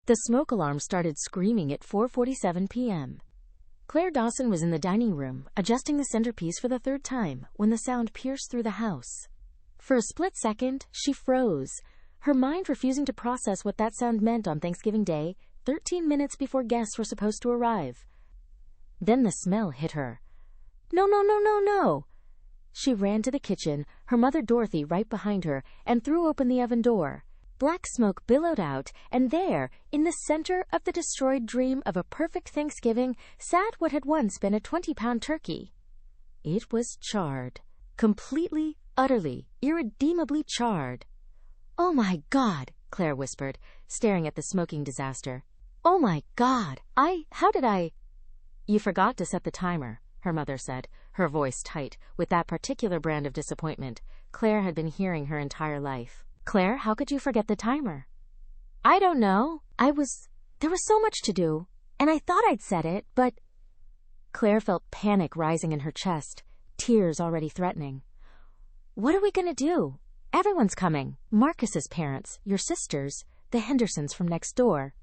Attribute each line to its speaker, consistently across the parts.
Speaker 1: The smoke alarm started screaming at 4:47 p.m. Claire Dawson was in the dining room, adjusting the centerpiece for the third time, when the sound pierced through the house. For a split second, she froze, her mind refusing to process what that sound meant on Thanksgiving Day, 13 minutes before guests were supposed to arrive. Then the smell hit her. No, no, no, no, no! She ran to the kitchen, her mother Dorothy right behind her, and threw open the oven door. Black smoke billowed out, and there, in the center of the destroyed dream of a perfect Thanksgiving, sat what had once been a 20-pound turkey. It was charred. Completely, utterly, irredeemably charred. "Oh my God," Claire whispered, staring at the smoking disaster. "Oh my God, how did I?" "You forgot to set the timer," her mother said, her voice tight, with that particular brand of disappointment Claire had been hearing her entire life. "Claire, how could you forget the timer?" "I don't know. There was so much to do, and I thought I'd set it, but..." Claire felt panic rising in her chest, tears already threatening. "What are we going to do? Everyone's coming. Marcus's parents, your sisters, the Hendersons from next door."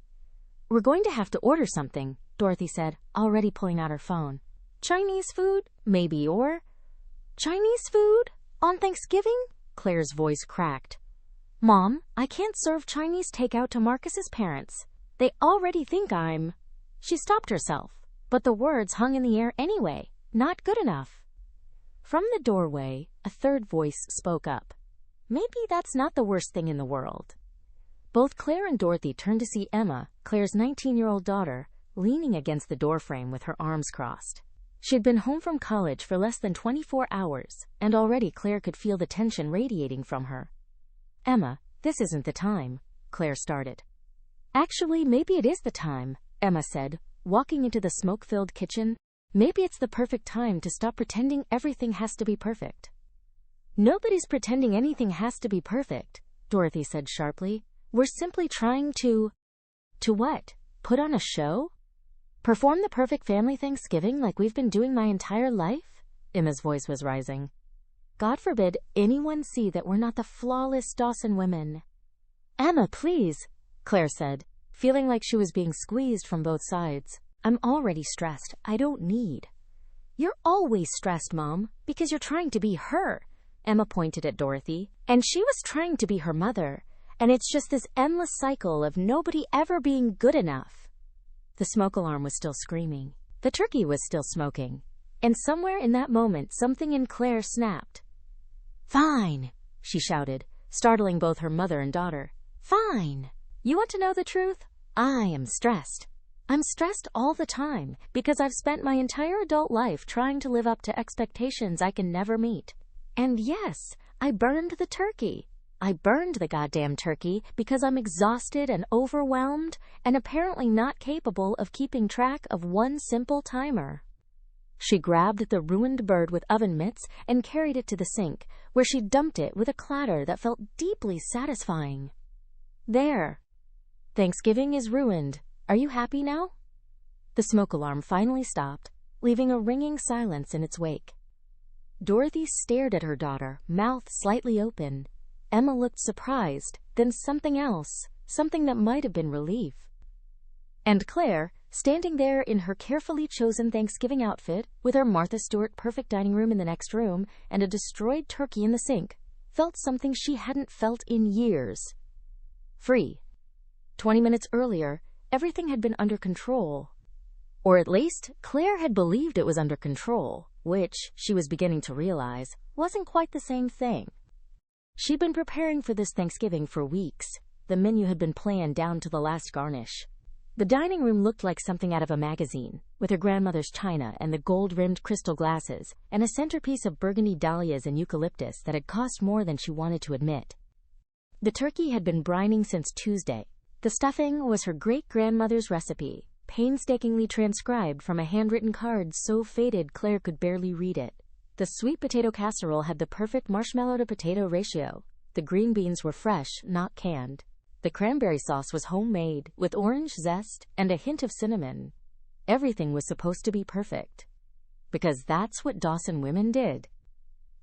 Speaker 1: "We're going to have to order something," Dorothy said, already pulling out her phone. "Chinese food, maybe, or..." "Chinese food? On Thanksgiving?" Claire's voice cracked. "Mom, I can't serve Chinese takeout to Marcus's parents. They already think I'm..." She stopped herself, but the words hung in the air anyway. Not good enough. From the doorway, a third voice spoke up. "Maybe that's not the worst thing in the world." Both Claire and Dorothy turned to see Emma, Claire's 19-year-old daughter, leaning against the doorframe with her arms crossed. She'd been home from college for less than 24 hours, and already Claire could feel the tension radiating from her. "Emma, this isn't the time," Claire started. "Actually, maybe it is the time," Emma said, walking into the smoke-filled kitchen. "Maybe it's the perfect time to stop pretending everything has to be perfect." "Nobody's pretending anything has to be perfect," Dorothy said sharply. "We're simply trying to..." "To what? Put on a show? Perform the perfect family Thanksgiving like we've been doing my entire life?" Emma's voice was rising. "God forbid anyone see that we're not the flawless Dawson women." "Emma, please," Claire said, feeling like she was being squeezed from both sides. "I'm already stressed. I don't need..." "You're always stressed, Mom, because you're trying to be her." Emma pointed at Dorothy. "And she was trying to be her mother. And it's just this endless cycle of nobody ever being good enough." The smoke alarm was still screaming. The turkey was still smoking. And somewhere in that moment, something in Claire snapped. "Fine," she shouted, startling both her mother and daughter. "Fine. You want to know the truth? I am stressed. I'm stressed all the time because I've spent my entire adult life trying to live up to expectations I can never meet. And yes, I burned the turkey. I burned the goddamn turkey because I'm exhausted and overwhelmed and apparently not capable of keeping track of one simple timer." She grabbed the ruined bird with oven mitts and carried it to the sink, where she dumped it with a clatter that felt deeply satisfying. "There. Thanksgiving is ruined. Are you happy now?" The smoke alarm finally stopped, leaving a ringing silence in its wake. Dorothy stared at her daughter, mouth slightly open. Emma looked surprised, then something else, something that might have been relief. And Claire, standing there in her carefully chosen Thanksgiving outfit, with her Martha Stewart perfect dining room in the next room and a destroyed turkey in the sink, felt something she hadn't felt in years. Free. 20 minutes earlier, everything had been under control. Or at least, Claire had believed it was under control, which, she was beginning to realize, wasn't quite the same thing. She'd been preparing for this Thanksgiving for weeks. The menu had been planned down to the last garnish. The dining room looked like something out of a magazine, with her grandmother's china and the gold-rimmed crystal glasses, and a centerpiece of burgundy dahlias and eucalyptus that had cost more than she wanted to admit. The turkey had been brining since Tuesday. The stuffing was her great-grandmother's recipe, painstakingly transcribed from a handwritten card so faded Claire could barely read it. The sweet potato casserole had the perfect marshmallow-to-potato ratio. The green beans were fresh, not canned. The cranberry sauce was homemade, with orange zest and a hint of cinnamon. Everything was supposed to be perfect. Because that's what Dawson women did.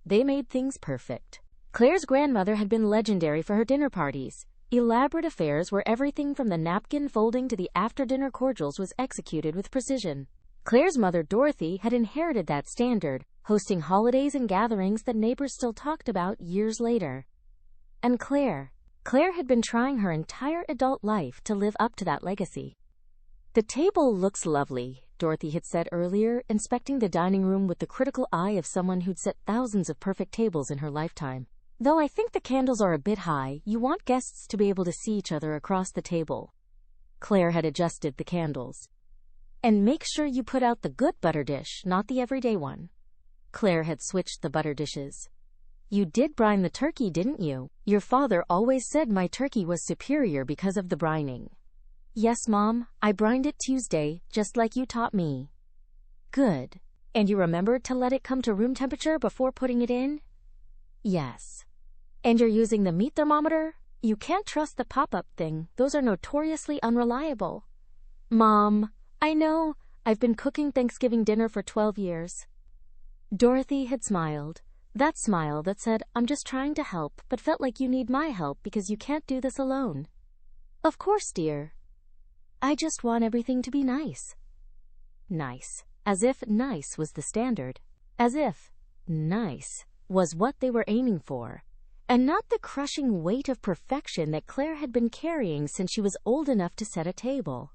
Speaker 1: They made things perfect. Claire's grandmother had been legendary for her dinner parties. Elaborate affairs where everything from the napkin folding to the after-dinner cordials was executed with precision. Claire's mother, Dorothy, had inherited that standard, hosting holidays and gatherings that neighbors still talked about years later. And Claire had been trying her entire adult life to live up to that legacy. "The table looks lovely," Dorothy had said earlier, inspecting the dining room with the critical eye of someone who'd set thousands of perfect tables in her lifetime. "Though I think the candles are a bit high. You want guests to be able to see each other across the table." Claire had adjusted the candles. "And make sure you put out the good butter dish, not the everyday one." Claire had switched the butter dishes. "You did brine the turkey, didn't you? Your father always said my turkey was superior because of the brining." "Yes, Mom, I brined it Tuesday, just like you taught me." "Good. And you remembered to let it come to room temperature before putting it in?" "Yes." "And you're using the meat thermometer? You can't trust the pop-up thing. Those are notoriously unreliable." "Mom, I know. I've been cooking Thanksgiving dinner for 12 years. Dorothy had smiled. That smile that said, "I'm just trying to help, but felt like you need my help because you can't do this alone." "Of course, dear. I just want everything to be nice." Nice. As if nice was the standard. As if nice was what they were aiming for, and not the crushing weight of perfection that Claire had been carrying since she was old enough to set a table.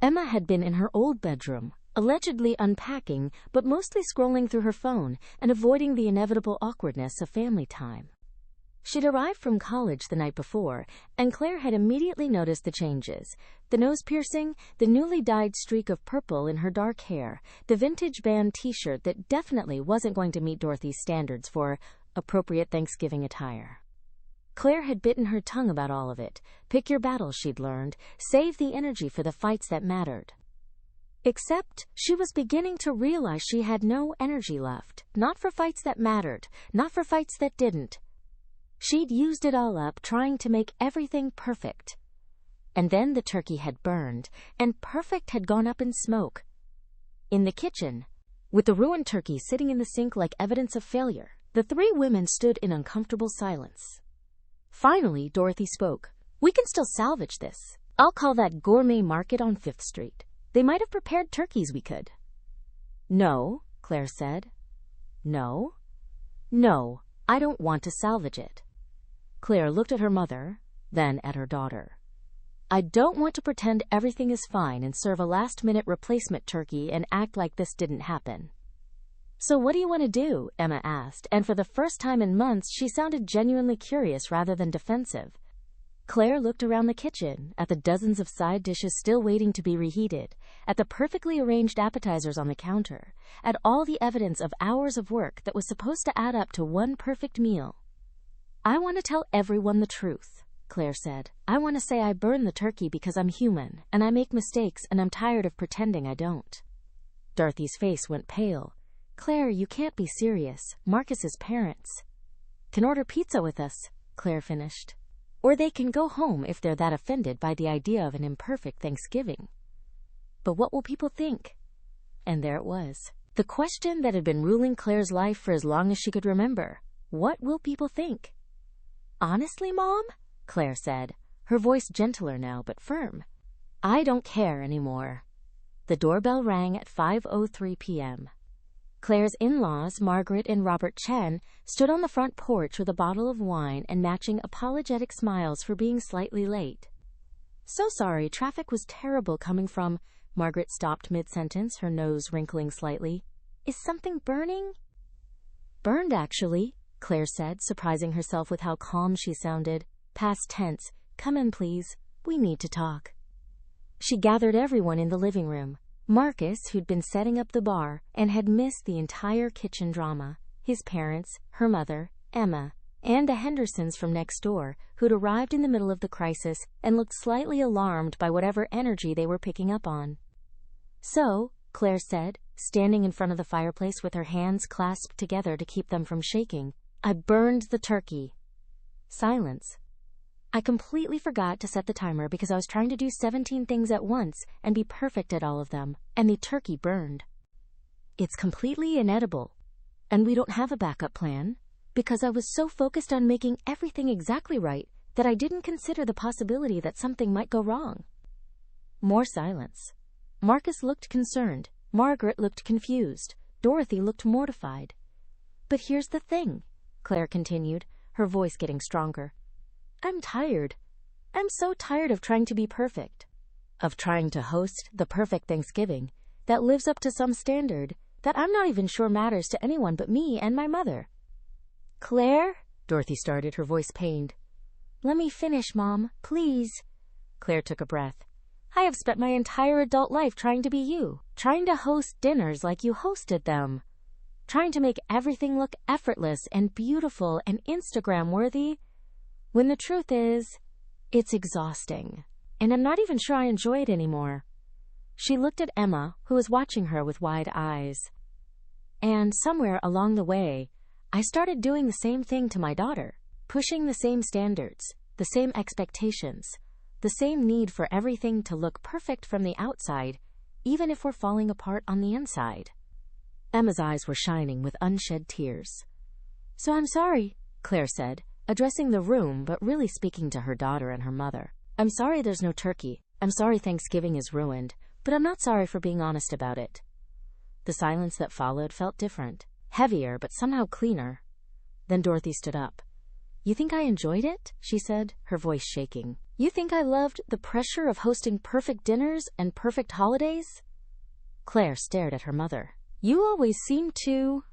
Speaker 1: Emma had been in her old bedroom, allegedly unpacking, but mostly scrolling through her phone and avoiding the inevitable awkwardness of family time. She'd arrived from college the night before, and Claire had immediately noticed the changes. The nose piercing, the newly dyed streak of purple in her dark hair, the vintage band t-shirt that definitely wasn't going to meet Dorothy's standards for appropriate Thanksgiving attire. Claire had bitten her tongue about all of it. Pick your battles, she'd learned. Save the energy for the fights that mattered. Except she was beginning to realize she had no energy left. Not for fights that mattered, not for fights that didn't. She'd used it all up trying to make everything perfect. And then the turkey had burned, and perfect had gone up in smoke. In the kitchen, with the ruined turkey sitting in the sink like evidence of failure, the three women stood in uncomfortable silence. Finally, Dorothy spoke. "We can still salvage this. I'll call that Gourmet Market on 5th Street. They might have prepared turkeys we could." "No," Claire said. "No. No, I don't want to salvage it." Claire looked at her mother, then at her daughter. "I don't want to pretend everything is fine and serve a last-minute replacement turkey and act like this didn't happen." "So what do you want to do?" Emma asked, and for the first time in months she sounded genuinely curious rather than defensive. Claire looked around the kitchen, at the dozens of side dishes still waiting to be reheated, at the perfectly arranged appetizers on the counter, at all the evidence of hours of work that was supposed to add up to one perfect meal. "I want to tell everyone the truth," Claire said. "I want to say I burn the turkey because I'm human, and I make mistakes, and I'm tired of pretending I don't." Dorothy's face went pale. "Claire, you can't be serious. Marcus's parents can order pizza with us," Claire finished. "Or they can go home if they're that offended by the idea of an imperfect Thanksgiving. But what will people think?" And there it was. The question that had been ruling Claire's life for as long as she could remember. What will people think? "Honestly, Mom," Claire said, her voice gentler now but firm, "I don't care anymore." The doorbell rang at 5:03 p.m. Claire's in-laws, Margaret and Robert Chen, stood on the front porch with a bottle of wine and matching apologetic smiles for being slightly late. "So sorry, traffic was terrible coming from—" Margaret stopped mid-sentence, her nose wrinkling slightly. "Is something burning?" "Burned, actually," Claire said, surprising herself with how calm she sounded. Past tense. "Come in, please. We need to talk." She gathered everyone in the living room. Marcus, who'd been setting up the bar and had missed the entire kitchen drama, his parents, her mother, Emma, and the Hendersons from next door, who'd arrived in the middle of the crisis and looked slightly alarmed by whatever energy they were picking up on. "So," Claire said, standing in front of the fireplace with her hands clasped together to keep them from shaking, "I burned the turkey." Silence. "I completely forgot to set the timer because I was trying to do 17 things at once and be perfect at all of them, and the turkey burned. It's completely inedible, and we don't have a backup plan because I was so focused on making everything exactly right that I didn't consider the possibility that something might go wrong. More silence. Marcus looked concerned. Margaret looked confused. Dorothy looked mortified. But here's the thing, Claire continued, her voice getting stronger. I'm tired. I'm so tired of trying to be perfect. Of trying to host the perfect Thanksgiving that lives up to some standard that I'm not even sure matters to anyone but me and my mother. Claire? Dorothy started, her voice pained. Let me finish, Mom, please. Claire took a breath. I have spent my entire adult life trying to be you, trying to host dinners like you hosted them, trying to make everything look effortless and beautiful and Instagram-worthy, when the truth is, it's exhausting, and I'm not even sure I enjoy it anymore. She looked at Emma, who was watching her with wide eyes. And somewhere along the way, I started doing the same thing to my daughter, pushing the same standards, the same expectations, the same need for everything to look perfect from the outside, even if we're falling apart on the inside. Emma's eyes were shining with unshed tears. So I'm sorry, Claire said, addressing the room but really speaking to her daughter and her mother. I'm sorry there's no turkey. I'm sorry Thanksgiving is ruined, but I'm not sorry for being honest about it. The silence that followed felt different, heavier but somehow cleaner. Then Dorothy stood up. You think I enjoyed it? She said, her voice shaking. You think I loved the pressure of hosting perfect dinners and perfect holidays? Claire stared at her mother. You always seemed to...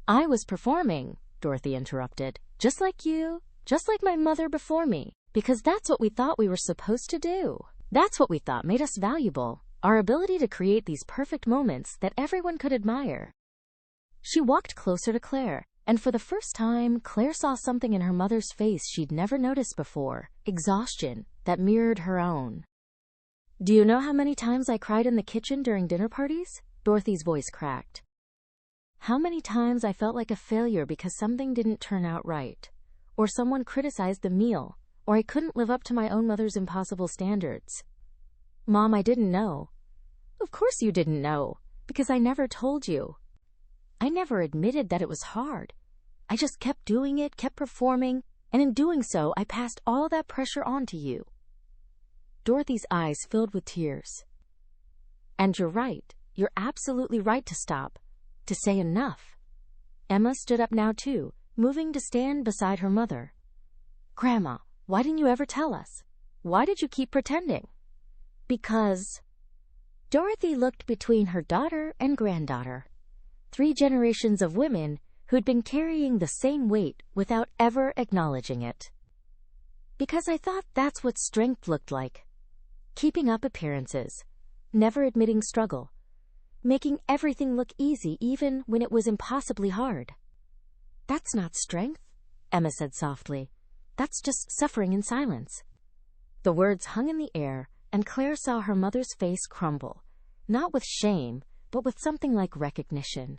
Speaker 1: I was performing, Dorothy interrupted. Just like you, just like my mother before me, because that's what we thought we were supposed to do. That's what we thought made us valuable, our ability to create these perfect moments that everyone could admire. She walked closer to Claire, and for the first time, Claire saw something in her mother's face she'd never noticed before, exhaustion that mirrored her own. Do you know how many times I cried in the kitchen during dinner parties? Dorothy's voice cracked. How many times I felt like a failure because something didn't turn out right, or someone criticized the meal, or I couldn't live up to my own mother's impossible standards. Mom, I didn't know. Of course you didn't know, because I never told you. I never admitted that it was hard. I just kept doing it, kept performing, and in doing so, I passed all that pressure on to you. Dorothy's eyes filled with tears. And you're right. You're absolutely right to stop, to say enough. Emma stood up now too, moving to stand beside her mother. Grandma, why didn't you ever tell us? Why did you keep pretending? Because... Dorothy looked between her daughter and granddaughter. 3 generations of women who'd been carrying the same weight without ever acknowledging it. Because I thought that's what strength looked like. Keeping up appearances, never admitting struggle, making everything look easy even when it was impossibly hard. That's not strength, Emma said softly. That's just suffering in silence. The words hung in the air, and Claire saw her mother's face crumble, not with shame, but with something like recognition.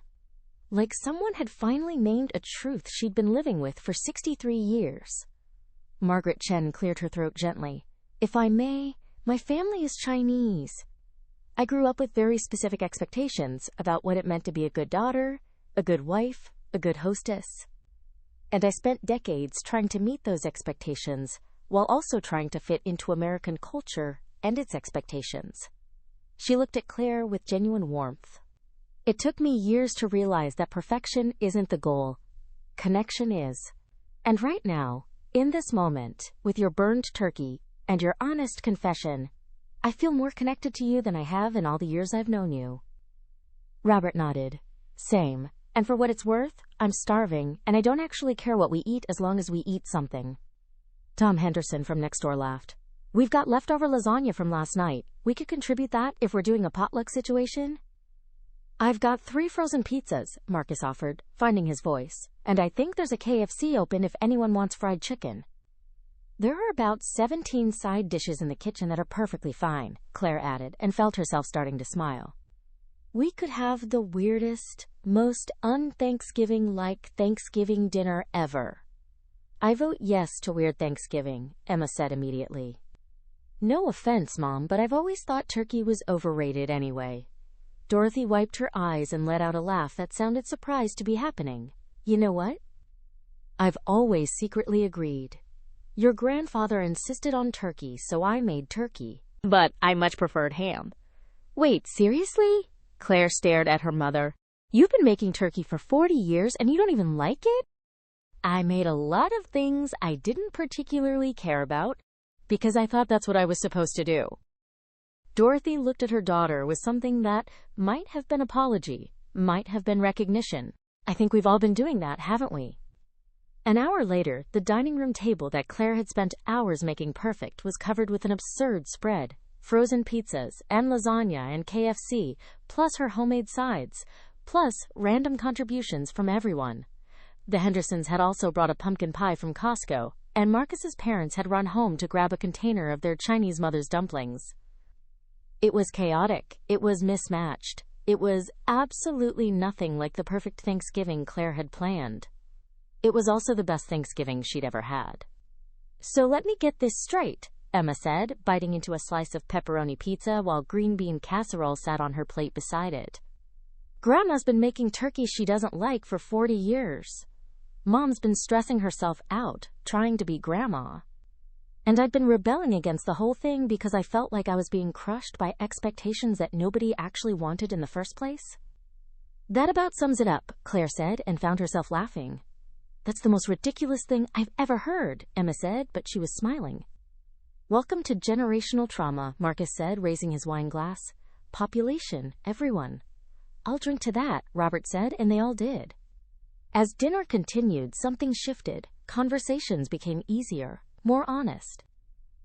Speaker 1: Like someone had finally named a truth she'd been living with for 63 years. Margaret Chen cleared her throat gently. If I may, my family is Chinese. I grew up with very specific expectations about what it meant to be a good daughter, a good wife, a good hostess. And I spent decades trying to meet those expectations while also trying to fit into American culture and its expectations. She looked at Claire with genuine warmth. It took me years to realize that perfection isn't the goal. Connection is. And right now, in this moment, with your burned turkey and your honest confession, I feel more connected to you than I have in all the years I've known you. Robert nodded. Same. And for what it's worth, I'm starving, and I don't actually care what we eat as long as we eat something. Tom Henderson from next door laughed. We've got leftover lasagna from last night. We could contribute that if we're doing a potluck situation. I've got 3 frozen pizzas, Marcus offered, finding his voice. And I think there's a KFC open if anyone wants fried chicken. There are about 17 side dishes in the kitchen that are perfectly fine, Claire added, and felt herself starting to smile. We could have the weirdest, most un-Thanksgiving-like Thanksgiving dinner ever. I vote yes to Weird Thanksgiving, Emma said immediately. No offense, Mom, but I've always thought turkey was overrated anyway. Dorothy wiped her eyes and let out a laugh that sounded surprised to be happening. You know what? I've always secretly agreed. Your grandfather insisted on turkey, so I made turkey. But I much preferred ham. Wait, seriously? Claire stared at her mother. You've been making turkey for 40 years and you don't even like it? I made a lot of things I didn't particularly care about because I thought that's what I was supposed to do. Dorothy looked at her daughter with something that might have been apology, might have been recognition. I think we've all been doing that, haven't we? An hour later, the dining room table that Claire had spent hours making perfect was covered with an absurd spread. Frozen pizzas, and lasagna, and KFC, plus her homemade sides, plus random contributions from everyone. The Hendersons had also brought a pumpkin pie from Costco, and Marcus's parents had run home to grab a container of their Chinese mother's dumplings. It was chaotic. It was mismatched. It was absolutely nothing like the perfect Thanksgiving Claire had planned. It was also the best Thanksgiving she'd ever had. So let me get this straight, Emma said, biting into a slice of pepperoni pizza while green bean casserole sat on her plate beside it. Grandma's been making turkey she doesn't like for 40 years. Mom's been stressing herself out, trying to be grandma. And I'd been rebelling against the whole thing because I felt like I was being crushed by expectations that nobody actually wanted in the first place. That about sums it up, Claire said, and found herself laughing. That's the most ridiculous thing I've ever heard, Emma said, but she was smiling. Welcome to generational trauma, Marcus said, raising his wine glass. Population, everyone. I'll drink to that, Robert said, and they all did. As dinner continued, something shifted. Conversations became easier, more honest.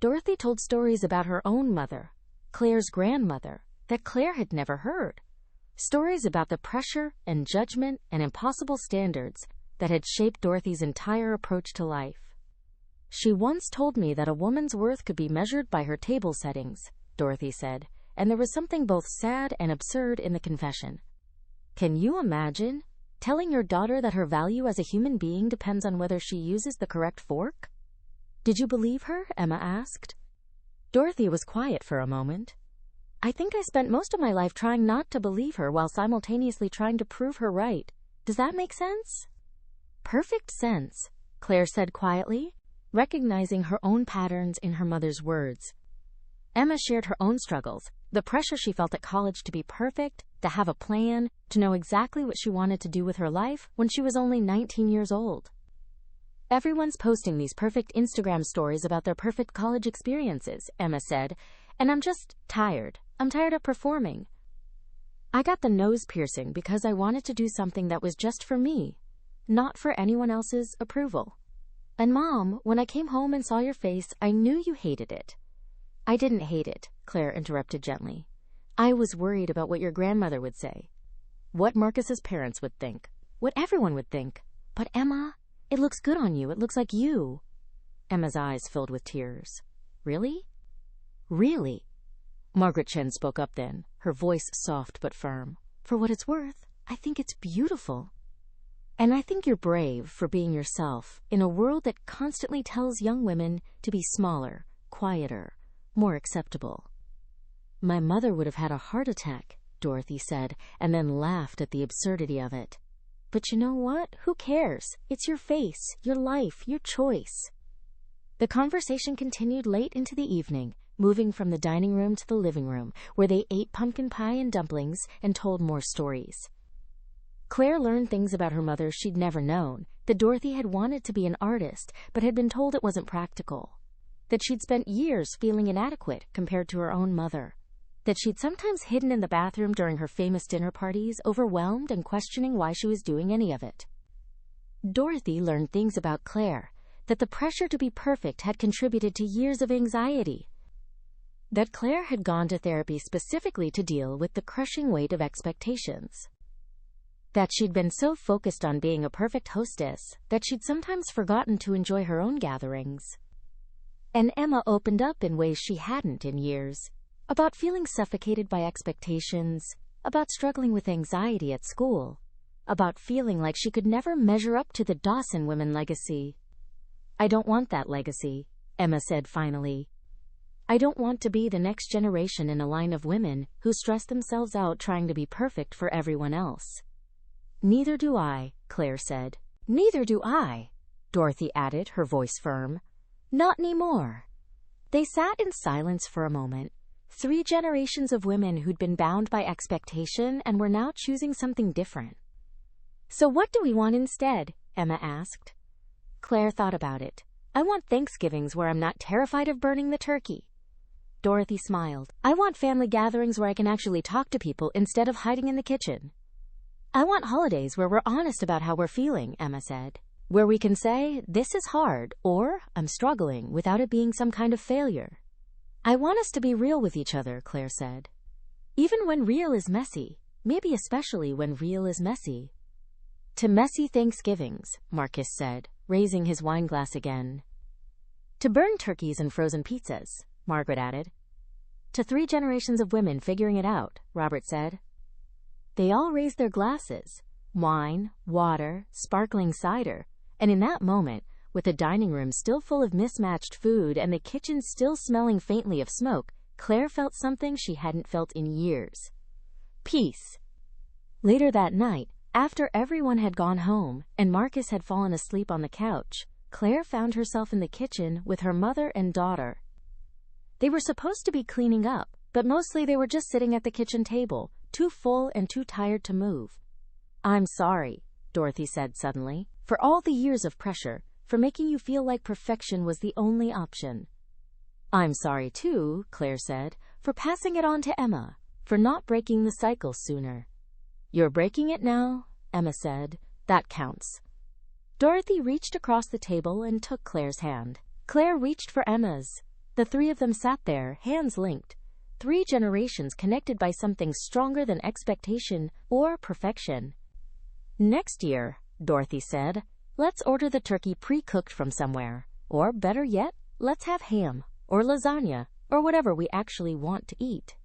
Speaker 1: Dorothy told stories about her own mother, Claire's grandmother, that Claire had never heard. Stories about the pressure and judgment and impossible standards that had shaped Dorothy's entire approach to life. She once told me that a woman's worth could be measured by her table settings, Dorothy said, and there was something both sad and absurd in the confession. Can you imagine telling your daughter that her value as a human being depends on whether she uses the correct fork? Did you believe her? Emma asked. Dorothy was quiet for a moment. I think I spent most of my life trying not to believe her while simultaneously trying to prove her right. Does that make sense? Perfect sense, Claire said quietly, recognizing her own patterns in her mother's words. Emma shared her own struggles, the pressure she felt at college to be perfect, to have a plan, to know exactly what she wanted to do with her life when she was only 19 years old. Everyone's posting these perfect Instagram stories about their perfect college experiences, Emma said, and I'm just tired. I'm tired of performing. I got the nose piercing because I wanted to do something that was just for me, not for anyone else's approval. And Mom, when I came home and saw your face, I knew you hated it. I didn't hate it, Claire interrupted gently. I was worried about what your grandmother would say, what Marcus's parents would think, what everyone would think. But Emma, it looks good on you. It looks like you. Emma's eyes filled with tears. Really? Really? Margaret Chen spoke up then, her voice soft but firm. For what it's worth, I think it's beautiful. And I think you're brave for being yourself in a world that constantly tells young women to be smaller, quieter, more acceptable. My mother would have had a heart attack, Dorothy said, and then laughed at the absurdity of it. But you know what? Who cares? It's your face, your life, your choice. The conversation continued late into the evening, moving from the dining room to the living room, where they ate pumpkin pie and dumplings and told more stories. Claire learned things about her mother she'd never known, that Dorothy had wanted to be an artist but had been told it wasn't practical, that she'd spent years feeling inadequate compared to her own mother, that she'd sometimes hidden in the bathroom during her famous dinner parties, overwhelmed and questioning why she was doing any of it. Dorothy learned things about Claire, that the pressure to be perfect had contributed to years of anxiety, that Claire had gone to therapy specifically to deal with the crushing weight of expectations, that she'd been so focused on being a perfect hostess that she'd sometimes forgotten to enjoy her own gatherings. And Emma opened up in ways she hadn't in years, about feeling suffocated by expectations, about struggling with anxiety at school, about feeling like she could never measure up to the Dawson women legacy. I don't want that legacy, Emma said finally. I don't want to be the next generation in a line of women who stress themselves out trying to be perfect for everyone else. Neither do I, Claire said. Neither do I, Dorothy added, her voice firm. Not anymore. They sat in silence for a moment. 3 generations of women who'd been bound by expectation and were now choosing something different. So what do we want instead? Emma asked. Claire thought about it. I want Thanksgivings where I'm not terrified of burning the turkey. Dorothy smiled. I want family gatherings where I can actually talk to people instead of hiding in the kitchen. I want holidays where we're honest about how we're feeling, Emma said. Where we can say, this is hard, or I'm struggling, without it being some kind of failure. I want us to be real with each other, Claire said. Even when real is messy, maybe especially when real is messy. To messy Thanksgivings, Marcus said, raising his wineglass again. To burn turkeys and frozen pizzas, Margaret added. To 3 generations of women figuring it out, Robert said. They all raised their glasses. Wine, water, sparkling cider. And in that moment, with the dining room still full of mismatched food and the kitchen still smelling faintly of smoke, Claire felt something she hadn't felt in years. Peace. Later that night, after everyone had gone home and Marcus had fallen asleep on the couch, Claire found herself in the kitchen with her mother and daughter. They were supposed to be cleaning up, but mostly they were just sitting at the kitchen table, too full and too tired to move. I'm sorry, Dorothy said suddenly, for all the years of pressure, for making you feel like perfection was the only option. I'm sorry too, Claire said, for passing it on to Emma, for not breaking the cycle sooner. You're breaking it now, Emma said. That counts. Dorothy reached across the table and took Claire's hand. Claire reached for Emma's. The 3 of them sat there, hands linked. 3 generations connected by something stronger than expectation or perfection. Next year, Dorothy said, let's order the turkey pre-cooked from somewhere. Or better yet, let's have ham, or lasagna, or whatever we actually want to eat.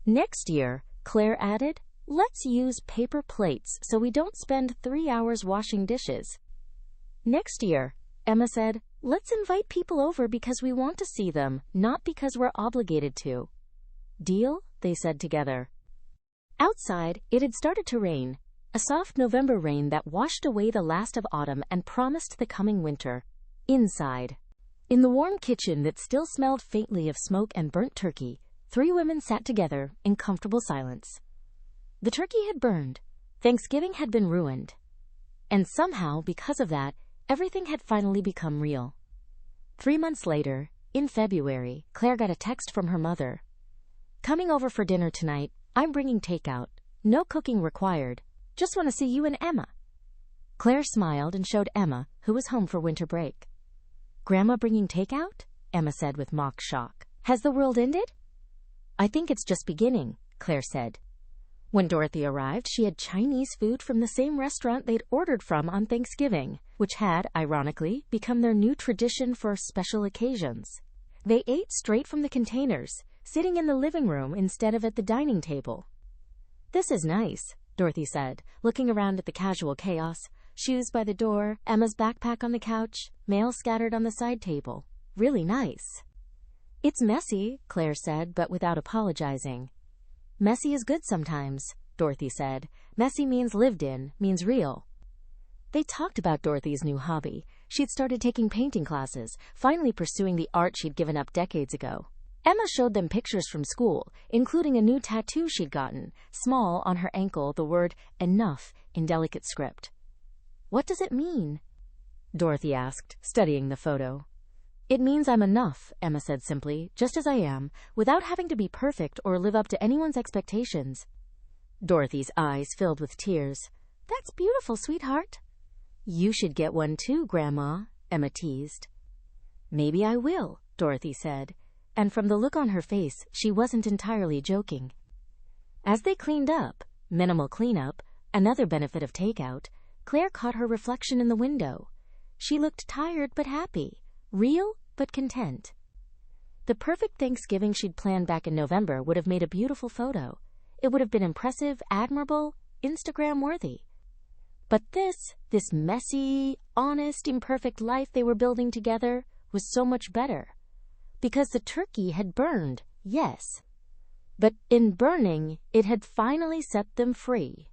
Speaker 1: Next year, Claire added, let's use paper plates so we don't spend 3 hours washing dishes. Next year, Emma said, let's invite people over because we want to see them, not because we're obligated to. Deal? They said together. Outside, it had started to rain. A soft November rain that washed away the last of autumn and promised the coming winter. Inside, in the warm kitchen that still smelled faintly of smoke and burnt turkey, 3 women sat together in comfortable silence. The turkey had burned. Thanksgiving had been ruined. And somehow, because of that, everything had finally become real. 3 months later, in February, Claire got a text from her mother. Coming over for dinner tonight. I'm bringing takeout. No cooking required. Just want to see you and Emma. Claire smiled and showed Emma, who was home for winter break. Grandma bringing takeout? Emma said with mock shock. Has the world ended? I think it's just beginning, Claire said. When Dorothy arrived, she had Chinese food from the same restaurant they'd ordered from on Thanksgiving, which had, ironically, become their new tradition for special occasions. They ate straight from the containers, sitting in the living room instead of at the dining table. This is nice, Dorothy said, looking around at the casual chaos. Shoes by the door, Emma's backpack on the couch, mail scattered on the side table. Really nice. It's messy, Claire said, but without apologizing. Messy is good sometimes, Dorothy said. Messy means lived in, means real. They talked about Dorothy's new hobby. She'd started taking painting classes, finally pursuing the art she'd given up decades ago. Emma showed them pictures from school, including a new tattoo she'd gotten, small on her ankle, the word enough in delicate script. What does it mean? Dorothy asked, studying the photo. It means I'm enough, Emma said simply, just as I am, without having to be perfect or live up to anyone's expectations. Dorothy's eyes filled with tears. That's beautiful, sweetheart. You should get one too, Grandma, Emma teased. Maybe I will, Dorothy said, and from the look on her face, she wasn't entirely joking. As they cleaned up, minimal cleanup, another benefit of takeout, Claire caught her reflection in the window. She looked tired but happy, real but content. The perfect Thanksgiving she'd planned back in November would have made a beautiful photo. It would have been impressive, admirable, Instagram-worthy. But this messy, honest, imperfect life they were building together was so much better. Because the turkey had burned, yes. But in burning, it had finally set them free.